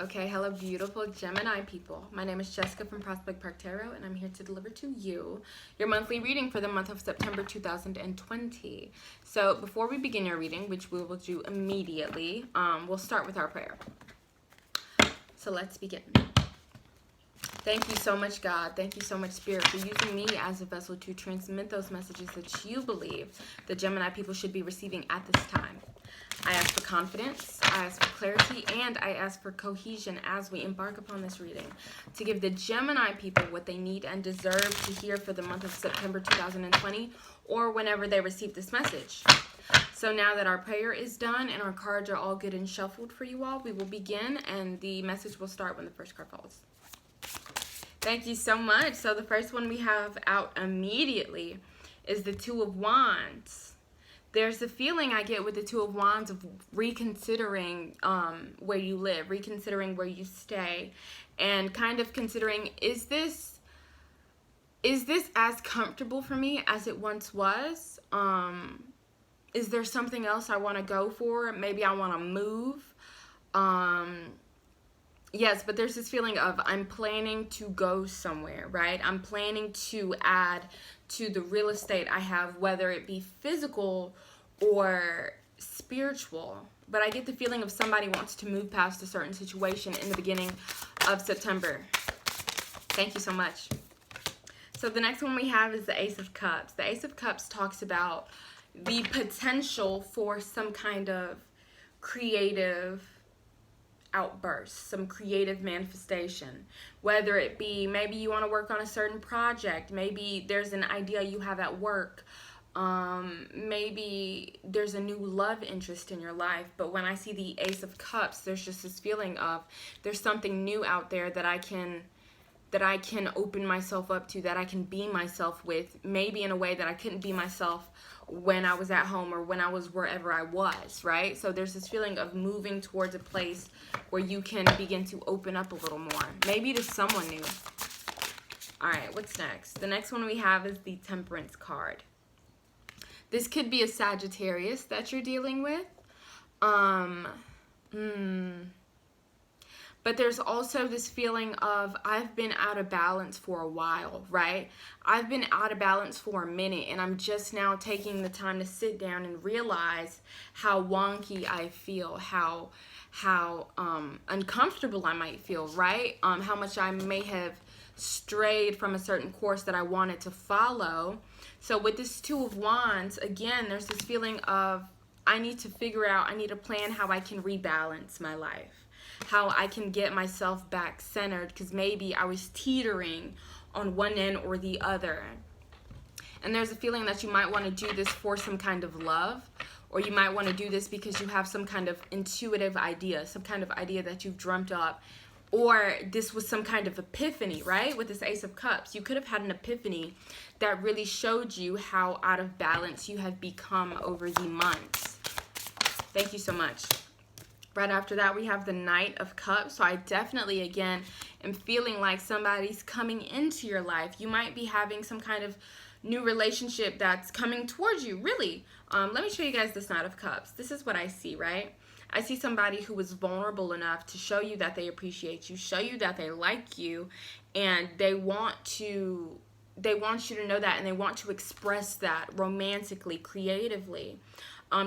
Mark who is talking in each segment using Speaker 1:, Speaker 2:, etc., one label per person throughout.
Speaker 1: Okay, hello beautiful Gemini people. My name is Jessica from Prospect Park Tarot, and I'm here to deliver to you your monthly reading for the month of September 2020. So before we begin your reading, which we will do immediately, we'll start with our prayer. So let's begin. Thank you so much, God. Thank you so much, Spirit, for using me as a vessel to transmit those messages that you believe the Gemini people should be receiving at this time. I ask for confidence, I ask for clarity, and I ask for cohesion as we embark upon this reading to give the Gemini people what they need and deserve to hear for the month of September 2020 or whenever they receive this message. So now that our prayer is done and our cards are all good and shuffled for you all, we will begin, and the message will start when the first card falls. Thank you so much. So the first one we have out immediately is the Two of Wands. There's a feeling I get with the Two of Wands of reconsidering where you live, reconsidering where you stay, and kind of considering, is this as comfortable for me as it once was? Is there something else I want to go for? Maybe I want to move. Yes, but there's this feeling of I'm planning to go somewhere, right? I'm planning to add to the real estate I have, whether it be physical or spiritual. But I get the feeling of somebody wants to move past a certain situation in the beginning of September. Thank you so much. So the next one we have is the Ace of Cups. The Ace of Cups talks about the potential for some kind of creative outburst, some creative manifestation, whether it be maybe you want to work on a certain project, maybe there's an idea you have at work, maybe there's a new love interest in your life. But when I see the Ace of Cups, there's just this feeling of there's something new out there that I can open myself up to, that I can be myself with, maybe in a way that I couldn't be myself when I was at home or when I was wherever I was, right? So there's this feeling of moving towards a place where you can begin to open up a little more, maybe to someone new. All right, what's next? The next one we have is the Temperance card. This could be a Sagittarius that you're dealing with. But there's also this feeling of I've been out of balance for a while, right? I've been out of balance for a minute, and I'm just now taking the time to sit down and realize how wonky I feel, how uncomfortable I might feel, right? How much I may have strayed from a certain course that I wanted to follow. So with this Two of Wands, again, there's this feeling of I need to figure out, I need to plan how I can rebalance my life, how I can get myself back centered, because maybe I was teetering on one end or the other. And there's a feeling that you might want to do this for some kind of love, or you might want to do this because you have some kind of intuitive idea, some kind of idea that you've dreamt up, or this was some kind of epiphany, right? With this Ace of Cups, you could have had an epiphany that really showed you how out of balance you have become over the months. Thank you so much. Right after that, we have the Knight of Cups. So I definitely, again, am feeling like somebody's coming into your life. You might be having some kind of new relationship that's coming towards you, really. Let me show you guys this Knight of Cups. This is what I see, right? I see somebody who is vulnerable enough to show you that they appreciate you, show you that they like you, and they want you to know that, and they want to express that romantically, creatively.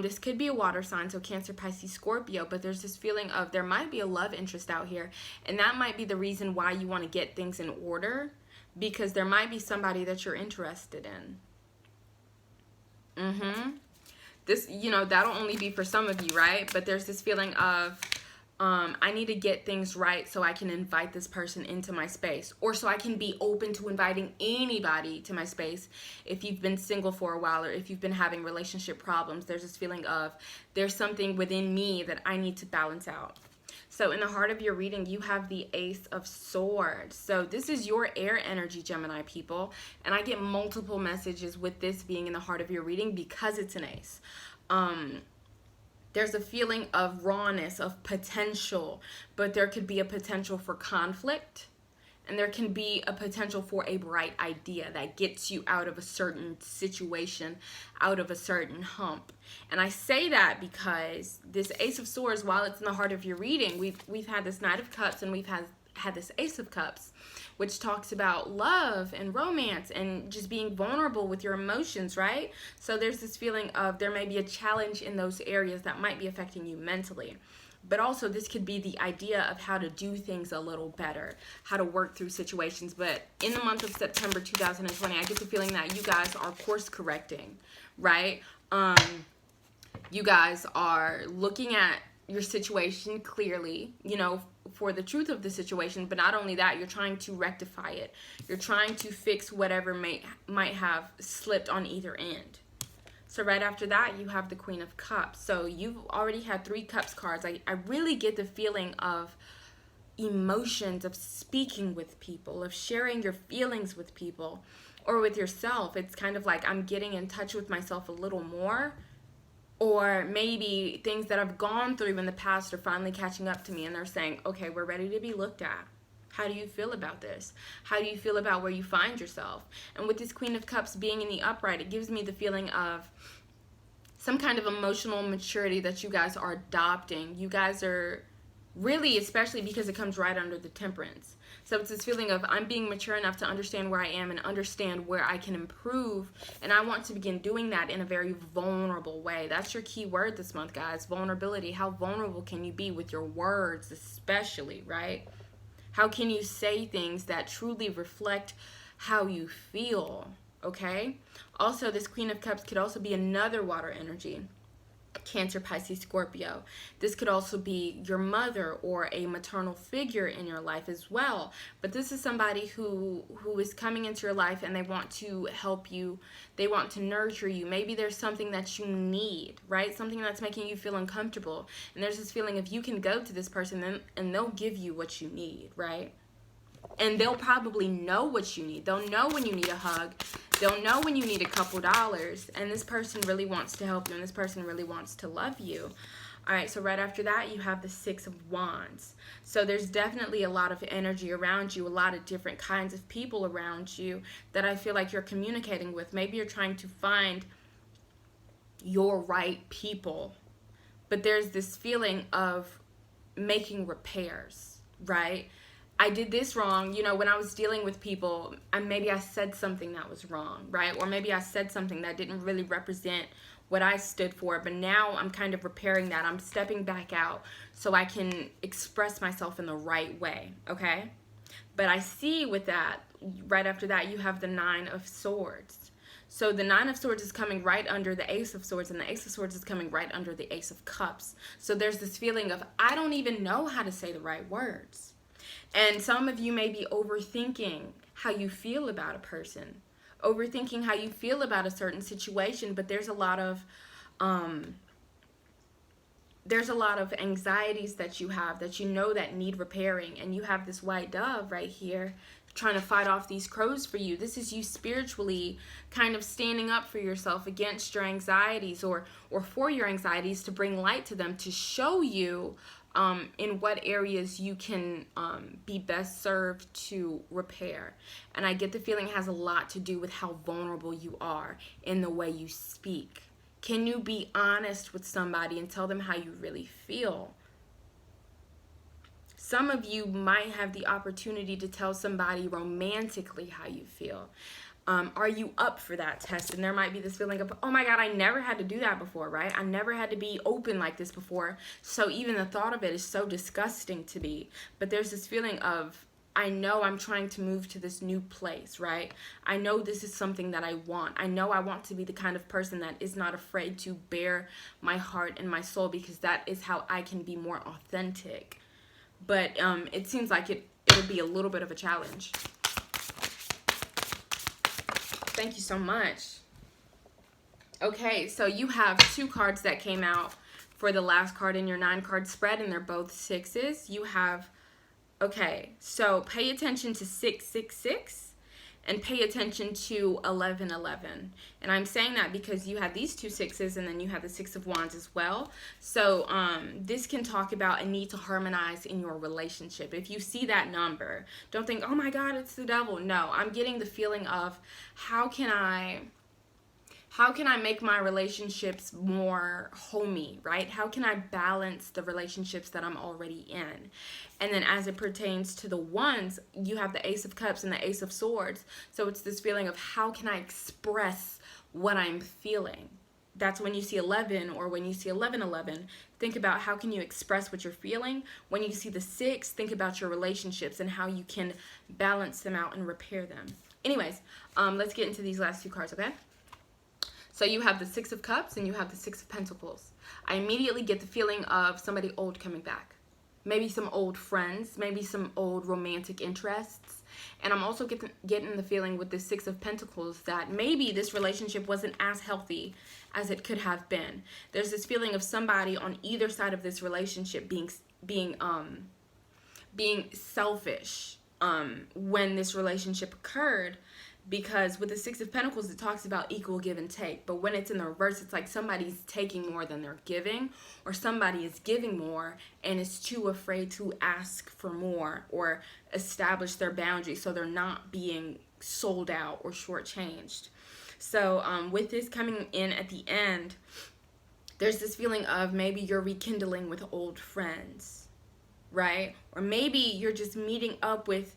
Speaker 1: This could be a water sign, so Cancer, Pisces, Scorpio, but there's this feeling of there might be a love interest out here, and that might be the reason why you want to get things in order, because there might be somebody that you're interested in. This, that'll only be for some of you, right? But there's this feeling of I need to get things right so I can invite this person into my space, or so I can be open to inviting anybody to my space. If you've been single for a while, or if you've been having relationship problems, there's this feeling of there's something within me that I need to balance out. So in the heart of your reading, you have the Ace of Swords. So this is your air energy, Gemini people. And I get multiple messages with this being in the heart of your reading because it's an ace. There's a feeling of rawness, of potential, but there could be a potential for conflict. And there can be a potential for a bright idea that gets you out of a certain situation, out of a certain hump. And I say that because this Ace of Swords, while it's in the heart of your reading, we've had this Knight of Cups and we've had this Ace of Cups, which talks about love and romance and just being vulnerable with your emotions, right? So there's this feeling of there may be a challenge in those areas that might be affecting you mentally. But also this could be the idea of how to do things a little better, how to work through situations. But in the month of September 2020, I get the feeling that you guys are course correcting, right? You guys are looking at your situation clearly, you know, for the truth of the situation. But not only that, you're trying to rectify it. You're trying to fix whatever might have slipped on either end. So right after that, you have the Queen of Cups. So you've already had 3 Cups cards. I really get the feeling of emotions, of speaking with people, of sharing your feelings with people or with yourself. It's kind of like I'm getting in touch with myself a little more, or maybe things that I've gone through in the past are finally catching up to me and they're saying, okay, we're ready to be looked at. How do you feel about this? How do you feel about where you find yourself? And with this Queen of Cups being in the upright, it gives me the feeling of some kind of emotional maturity that you guys are adopting. You guys are really, especially because it comes right under the Temperance. So it's this feeling of I'm being mature enough to understand where I am and understand where I can improve. And I want to begin doing that in a very vulnerable way. That's your key word this month, guys. Vulnerability. How vulnerable can you be with your words, especially, right? How can you say things that truly reflect how you feel, okay? Also, this Queen of Cups could also be another water energy. Cancer, Pisces, Scorpio. This could also be your mother or a maternal figure in your life as well. But this is somebody who is coming into your life and they want to help you. They want to nurture you. Maybe there's something that you need, right? Something that's making you feel uncomfortable. And there's this feeling of you can go to this person and they'll give you what you need, right? And they'll probably know what you need. They'll know when you need a hug. They'll know when you need a couple dollars. And this person really wants to help you. And this person really wants to love you. All right, so right after that, you have the Six of Wands. So there's definitely a lot of energy around you, a lot of different kinds of people around you that I feel like you're communicating with. Maybe you're trying to find your right people. But there's this feeling of making repairs, right? I did this wrong, you know, when I was dealing with people, and maybe I said something that was wrong, right? Or maybe I said something that didn't really represent what I stood for, but now I'm kind of repairing that. I'm stepping back out so I can express myself in the right way, okay? But I see with that, right after that, you have the Nine of Swords. So the Nine of Swords is coming right under the Ace of Swords, and the Ace of Swords is coming right under the Ace of Cups. So there's this feeling of, I don't even know how to say the right words. And some of you may be overthinking how you feel about a person, overthinking how you feel about a certain situation, but there's a lot of anxieties that you have that you know that need repairing, and you have this white dove right here trying to fight off these crows for you. This is you spiritually kind of standing up for yourself against your anxieties or for your anxieties, to bring light to them, to show you in what areas you can be best served to repair. And I get the feeling it has a lot to do with how vulnerable you are in the way you speak. Can you be honest with somebody and tell them how you really feel? Some of you might have the opportunity to tell somebody romantically how you feel. Are you up for that test? And there might be this feeling of, oh my God, I never had to do that before, right? I never had to be open like this before. So even the thought of it is so disgusting to me. But there's this feeling of, I know I'm trying to move to this new place, right? I know this is something that I want. I know I want to be the kind of person that is not afraid to bare my heart and my soul, because that is how I can be more authentic. But it seems like it'll be a little bit of a challenge. Thank you so much. Okay, so you have 2 cards that came out for the last card in your 9-card spread, and they're both 6s. You have, okay, so pay attention to 666 and pay attention to 1111. And I'm saying that because you have these two sixes and then you have the Six of Wands as well. So this can talk about a need to harmonize in your relationship. If you see that number, don't think, oh my God, it's the devil. No, I'm getting the feeling of how can I make my relationships more homey, right? How can I balance the relationships that I'm already in? And then as it pertains to the wands, you have the Ace of Cups and the Ace of Swords. So it's this feeling of how can I express what I'm feeling? That's when you see 11 or when you see 1111, think about how can you express what you're feeling. When you see the 6, think about your relationships and how you can balance them out and repair them. Anyways, let's get into these last two cards, okay? So you have the Six of Cups and you have the Six of Pentacles. I immediately get the feeling of somebody old coming back. Maybe some old friends, maybe some old romantic interests. And I'm also getting the feeling with the Six of Pentacles that maybe this relationship wasn't as healthy as it could have been. There's this feeling of somebody on either side of this relationship being selfish when this relationship occurred. Because with the Six of Pentacles, it talks about equal give and take. But when it's in the reverse, it's like somebody's taking more than they're giving. Or somebody is giving more and is too afraid to ask for more or establish their boundaries. So they're not being sold out or shortchanged. So with this coming in at the end, there's this feeling of maybe you're rekindling with old friends, right? Or maybe you're just meeting up with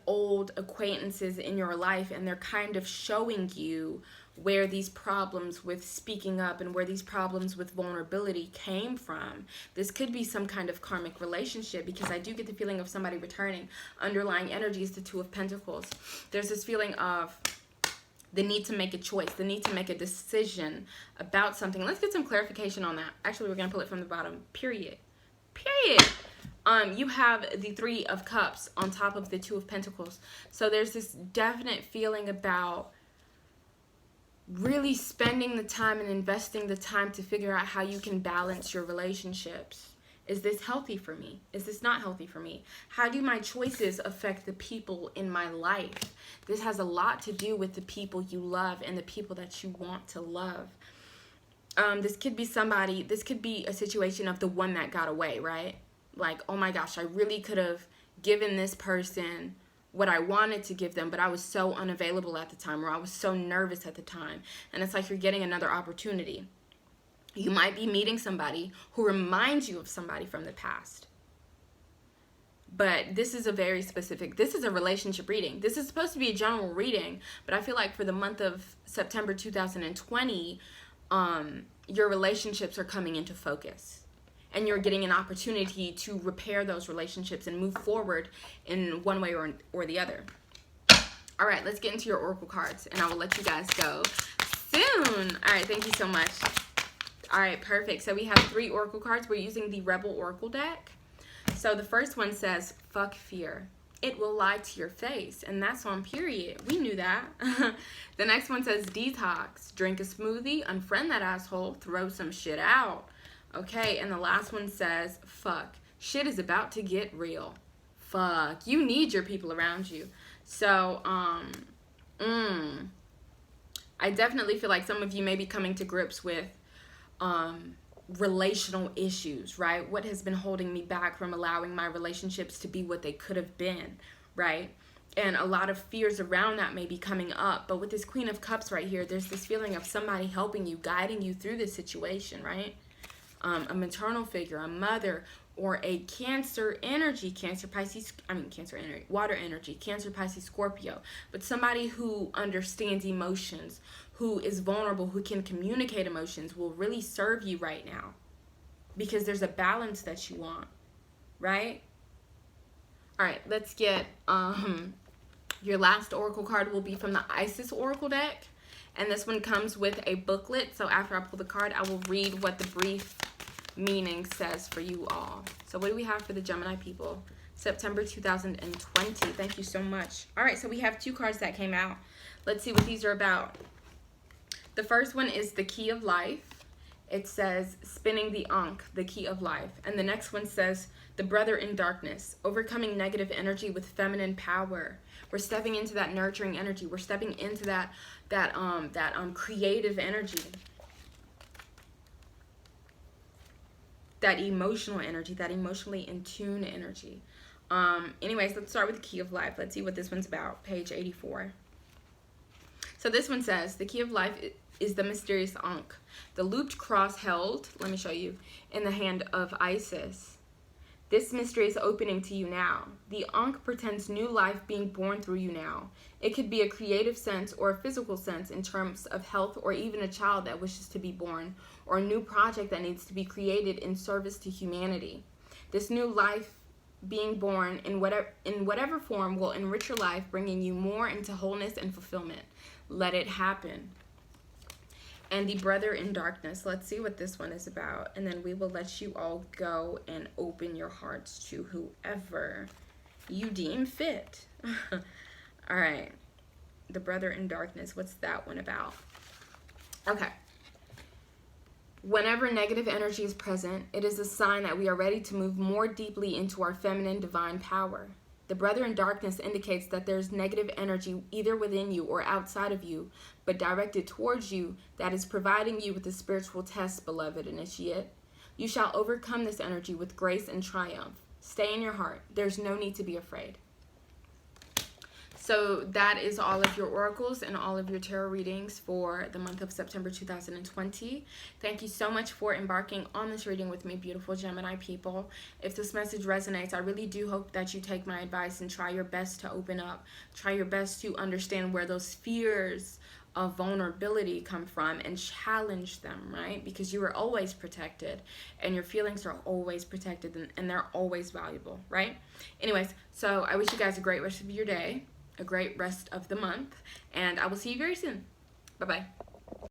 Speaker 1: old acquaintances in your life, and they're kind of showing you where these problems with speaking up and where these problems with vulnerability came from. This could be some kind of karmic relationship, because I do get the feeling of somebody returning. Underlying energy is the Two of Pentacles. There's this feeling of the need to make a choice, the need to make a decision about something. Let's get some clarification on that. Actually, we're going to pull it from the bottom. Period. You have the Three of Cups on top of the Two of Pentacles. So there's this definite feeling about really spending the time and investing the time to figure out how you can balance your relationships. Is this healthy for me? Is this not healthy for me? How do my choices affect the people in my life? This has a lot to do with the people you love and the people that you want to love. This could be a situation of the one that got away, right? Like, oh my gosh, I really could have given this person what I wanted to give them, but I was so unavailable at the time, or I was so nervous at the time. And it's like you're getting another opportunity. You might be meeting somebody who reminds you of somebody from the past. But this is a very specific, this is a relationship reading. This is supposed to be a general reading, but I feel like for the month of September 2020, your relationships are coming into focus. And you're getting an opportunity to repair those relationships and move forward in one way or the other. All right, let's get into your oracle cards, and I will let you guys go soon. All right, thank you so much. All right, perfect. So we have 3 oracle cards. We're using the Rebel Oracle deck. So the first one says, fuck fear. It will lie to your face. And that's on period. We knew that. The next one says, detox. Drink a smoothie, unfriend that asshole, throw some shit out. Okay, and the last one says, fuck. Shit is about to get real. Fuck. You need your people around you. So, I definitely feel like some of you may be coming to grips with relational issues, right? What has been holding me back from allowing my relationships to be what they could have been, right? And a lot of fears around that may be coming up. But with this Queen of Cups right here, there's this feeling of somebody helping you, guiding you through this situation, right? A maternal figure, a mother, or a Cancer energy, water energy, Cancer, Pisces, Scorpio. But somebody who understands emotions, who is vulnerable, who can communicate emotions, will really serve you right now. Because there's a balance that you want, right? All right, let's get, your last oracle card will be from the Isis Oracle deck. And this one comes with a booklet. So after I pull the card, I will read what the brief meaning says for you all. So what do we have for the Gemini people? September 2020. Thank you so much. All right, so we have 2 cards that came out. Let's see what these are about. The first one is the Key of Life. It says spinning the Ankh, the Key of Life. And the next one says The brother in darkness, overcoming negative energy with feminine power. We're stepping into that nurturing energy. We're stepping into that creative energy. That emotional energy, that emotionally in tune energy. Anyways, let's start with the key of life. Let's see what this one's about. Page 84. So this one says, the key of life is the mysterious Ankh. The looped cross held, let me show you, in the hand of Isis. This mystery is opening to you now. The Ankh pretends new life being born through you now. It could be a creative sense or a physical sense in terms of health, or even a child that wishes to be born, or a new project that needs to be created in service to humanity. This new life being born in whatever form will enrich your life, bringing you more into wholeness and fulfillment. Let it happen. And the brother in darkness. Let's see what this one is about. And then we will let you all go and open your hearts to whoever you deem fit. All right. The brother in darkness. What's that one about? Okay. Whenever negative energy is present, it is a sign that we are ready to move more deeply into our feminine divine power. The brother in darkness indicates that there's negative energy either within you or outside of you, but directed towards you, that is providing you with a spiritual test, beloved initiate. You shall overcome this energy with grace and triumph. Stay in your heart. There's no need to be afraid. So that is all of your oracles and all of your tarot readings for the month of September 2020. Thank you so much for embarking on this reading with me, beautiful Gemini people. If this message resonates, I really do hope that you take my advice and try your best to open up. Try your best to understand where those fears of vulnerability come from and challenge them, right? Because you are always protected and your feelings are always protected and they're always valuable, right? Anyways, so I wish you guys a great rest of your day, a great rest of the month, and I will see you very soon. Bye-bye.